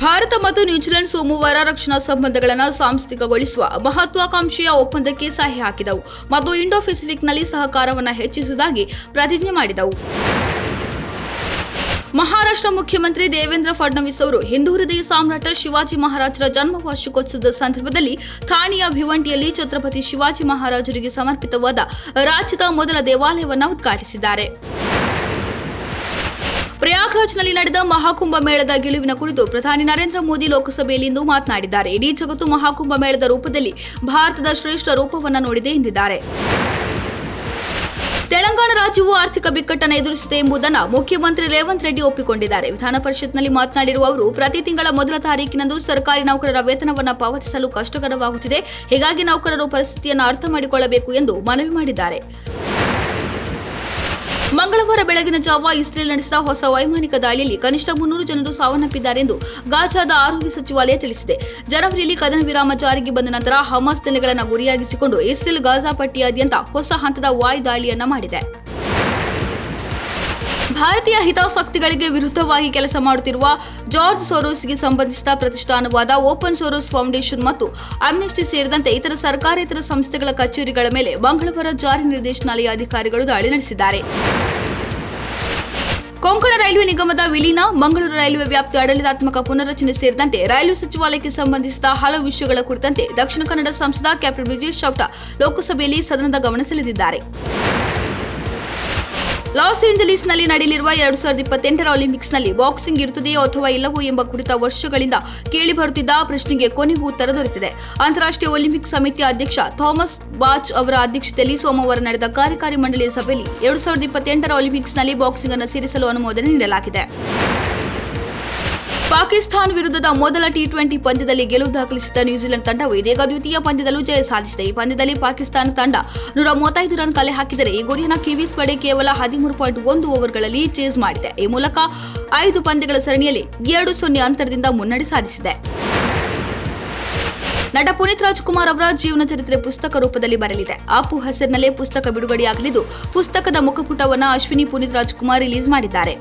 ಭಾರತ ಮತ್ತು ನ್ಯೂಜಿಲೆಂಡ್ ಸೋಮವಾರ ರಕ್ಷಣಾ ಸಂಬಂಧಗಳನ್ನು ಸಾಂಸ್ಥಿಕಗೊಳಿಸುವ ಮಹತ್ವಾಕಾಂಕ್ಷೆಯ ಒಪ್ಪಂದಕ್ಕೆ ಸಹಿ ಹಾಕಿದವು ಮತ್ತು ಇಂಡೋ ಪೆಸಿಫಿಕ್ನಲ್ಲಿ ಸಹಕಾರವನ್ನು ಹೆಚ್ಚಿಸುವುದಾಗಿ ಪ್ರತಿಜ್ಞೆ ಮಾಡಿದವು. ಮಹಾರಾಷ್ಟ್ರ ಮುಖ್ಯಮಂತ್ರಿ ದೇವೇಂದ್ರ ಫಡ್ನವೀಸ್ ಅವರು ಹಿಂದೂ ಹೃದಯ ಸಾಮ್ರಾಟ ಶಿವಾಜಿ ಮಹಾರಾಜರ ಜನ್ಮ ವಾರ್ಷಿಕೋತ್ಸವದ ಸಂದರ್ಭದಲ್ಲಿ ಥಾಣೆಯ ಭಿವಂಡಿಯಲ್ಲಿ ಛತ್ರಪತಿ ಶಿವಾಜಿ ಮಹಾರಾಜರಿಗೆ ಸಮರ್ಪಿತವಾದ ರಾಜ್ಯದ ಮೊದಲ ದೇವಾಲಯವನ್ನು ಉದ್ಘಾಟಿಸಿದ್ದಾರೆ. ಪ್ರಯಾಗ್ರಾಜ್ನಲ್ಲಿ ನಡೆದ ಮಹಾಕುಂಭ ಮೇಳದ ಗೆಲುವಿನ ಕುರಿತು ಪ್ರಧಾನಿ ನರೇಂದ್ರ ಮೋದಿ ಲೋಕಸಭೆಯಲ್ಲಿಂದು ಮಾತನಾಡಿದ್ದಾರೆ. ಇಡೀ ಜಗತ್ತು ಮಹಾಕುಂಭ ಮೇಳದ ರೂಪದಲ್ಲಿ ಭಾರತದ ಶ್ರೇಷ್ಠ ರೂಪವನ್ನು ನೋಡಿದೆ ಎಂದಿದ್ದಾರೆ. ತೆಲಂಗಾಣ ರಾಜ್ಯವು ಆರ್ಥಿಕ ಬಿಕ್ಕಟ್ಟನ್ನು ಎದುರಿಸಿದೆ ಎಂಬುದನ್ನು ಮುಖ್ಯಮಂತ್ರಿ ರೇವಂತ್ ರೆಡ್ಡಿ ಒಪ್ಪಿಕೊಂಡಿದ್ದಾರೆ. ವಿಧಾನ ಪರಿಷತ್ನಲ್ಲಿ ಮಾತನಾಡಿರುವ ಅವರು, ಪ್ರತಿ ತಿಂಗಳ ಮೊದಲ ತಾರೀಕಿನಂದು ಸರ್ಕಾರಿ ನೌಕರರ ವೇತನವನ್ನು ಪಾವತಿಸಲು ಕಷ್ಟಕರವಾಗುತ್ತಿದೆ. ಹೀಗಾಗಿ ನೌಕರರು ಪರಿಸ್ಥಿತಿಯನ್ನು ಅರ್ಥ ಮಾಡಿಕೊಳ್ಳಬೇಕು ಎಂದು ಮನವಿ ಮಾಡಿದ್ದಾರೆ. ಮಂಗಳವಾರ ಬೆಳಗಿನ ಜಾವ ಇಸ್ರೇಲ್ ನಡೆಸಿದ ಹೊಸ ವೈಮಾನಿಕ ದಾಳಿಯಲ್ಲಿ ಕನಿಷ್ಠ 300 ಜನರು ಸಾವನ್ನಪ್ಪಿದ್ದಾರೆ ಎಂದು ಗಾಜಾದ ಆರೋಗ್ಯ ಸಚಿವಾಲಯ ತಿಳಿಸಿದೆ. ಜನವರಿಯಲ್ಲಿ ಕದನ ವಿರಾಮ ಜಾರಿಗೆ ಬಂದ ನಂತರ ಹಮಾಸ್ ನೆಲೆಗಳನ್ನು ಗುರಿಯಾಗಿಸಿಕೊಂಡು ಇಸ್ರೇಲ್ ಗಾಜಾ ಪಟ್ಟಿಯಾದ್ಯಂತ ಹೊಸ ಹಂತದ ವಾಯು ದಾಳಿಯನ್ನು ಮಾಡಿದೆ. ಭಾರತೀಯ ಹಿತಾಸಕ್ತಿಗಳಿಗೆ ವಿರುದ್ಧವಾಗಿ ಕೆಲಸ ಮಾಡುತ್ತಿರುವ ಜಾರ್ಜ್ ಸೋರೋಸ್ಗೆ ಸಂಬಂಧಿಸಿದ ಪ್ರತಿಷ್ಠಾನವಾದ ಓಪನ್ ಸೋರೋಸ್ ಫೌಂಡೇಶನ್ ಮತ್ತು ಆಮ್ನೆಸ್ಟಿ ಸೇರಿದಂತೆ ಇತರ ಸರ್ಕಾರೇತರ ಸಂಸ್ಥೆಗಳ ಕಚೇರಿಗಳ ಮೇಲೆ ಮಂಗಳವಾರ ಜಾರಿ ನಿರ್ದೇಶನಾಲಯ ಅಧಿಕಾರಿಗಳು ದಾಳಿ ನಡೆಸಿದ್ದಾರೆ. ಕೊಂಕಣ ರೈಲ್ವೆ ನಿಗಮದ ವಿಲೀನ, ಮಂಗಳೂರು ರೈಲ್ವೆ ವ್ಯಾಪ್ತಿ ಆಡಳಿತಾತ್ಮಕ ಪುನರ್ರಚನೆ ಸೇರಿದಂತೆ ರೈಲ್ವೆ ಸಚಿವಾಲಯಕ್ಕೆ ಸಂಬಂಧಿಸಿದ ಹಲವು ವಿಷಯಗಳ ಕುರಿತಂತೆ ದಕ್ಷಿಣ ಕನ್ನಡ ಸಂಸದ ಕ್ಯಾಪ್ಟನ್ ಬ್ರಿಜೇಶ್ ಚೌಟ ಲೋಕಸಭೆಯಲ್ಲಿ ಸದನದ ಗಮನ ಸೆಳೆದಿದ್ದಾರೆ. ಲಾಸ್ ಏಂಜಲೀಸ್ನಲ್ಲಿ ನಡೆಯಲಿರುವ 2028ರ ಒಲಿಂಪಿಕ್ಸ್ನಲ್ಲಿ ಬಾಕ್ಸಿಂಗ್ ಇರುತ್ತದೆಯೋ ಅಥವಾ ಇಲ್ಲವೋ ಎಂಬ ಕುರಿತ ವರ್ಷಗಳಿಂದ ಕೇಳಿಬರುತ್ತಿದ್ದ ಪ್ರಶ್ನೆಗೆ ಕೊನೆಗೂ ಉತ್ತರ ದೊರೆತಿದೆ. ಅಂತಾರಾಷ್ಟ್ರೀಯ ಒಲಿಂಪಿಕ್ ಸಮಿತಿಯ ಅಧ್ಯಕ್ಷ ಥಾಮಸ್ ಬಾಚ್ ಅವರ ಅಧ್ಯಕ್ಷತೆಯಲ್ಲಿ ಸೋಮವಾರ ನಡೆದ ಕಾರ್ಯಕಾರಿ ಮಂಡಳಿಯ ಸಭೆಯಲ್ಲಿ 2028ರ ಒಲಿಂಪಿಕ್ಸ್ನಲ್ಲಿ ಬಾಕ್ಸಿಂಗ್ ಅನ್ನು ಸೇರಿಸಲು ಅನುಮೋದನೆ ನೀಡಲಾಗಿದೆ. ಪಾಕಿಸ್ತಾನ ವಿರುದ್ಧದ ಮೊದಲ ಟಿ20 ಪಂದ್ಯದಲ್ಲಿ ಗೆಲುವು ದಾಖಲಿಸಿದ ನ್ಯೂಜಿಲೆಂಡ್ ತಂಡವು ಇದೀಗ ದ್ವಿತೀಯ ಪಂದ್ಯದಲ್ಲೂ ಜಯ ಸಾಧಿಸಿದೆ. ಈ ಪಂದ್ಯದಲ್ಲಿ ಪಾಕಿಸ್ತಾನ ತಂಡ 135 ರನ್ ಕಲೆ ಹಾಕಿದರೆ ಈ ಗುರಿಯನ್ನು ಕಿವೀಸ್ ಪಡೆ ಕೇವಲ 13.1 ಓವರ್ಗಳಲ್ಲಿ ಚೇಸ್ ಮಾಡಿದೆ. ಈ ಮೂಲಕ 5 ಪಂದ್ಯಗಳ ಸರಣಿಯಲ್ಲಿ 2-0 ಅಂತರದಿಂದ ಮುನ್ನಡೆ ಸಾಧಿಸಿದೆ. ನಟ ಪುನೀತ್ ರಾಜ್ಕುಮಾರ್ ಅವರ ಜೀವನ ಚರಿತ್ರೆ ಪುಸ್ತಕ ರೂಪದಲ್ಲಿ ಬರಲಿದೆ. ಅಪ್ಪು ಹೆಸರಿನಲ್ಲೇ ಪುಸ್ತಕ ಬಿಡುಗಡೆಯಾಗಲಿದ್ದು, ಪುಸ್ತಕದ ಮುಖಪುಟವನ್ನು ಅಶ್ವಿನಿ ಪುನೀತ್ ರಾಜ್ಕುಮಾರ್ ರಿಲೀಸ್ ಮಾಡಿದ್ದಾರೆ.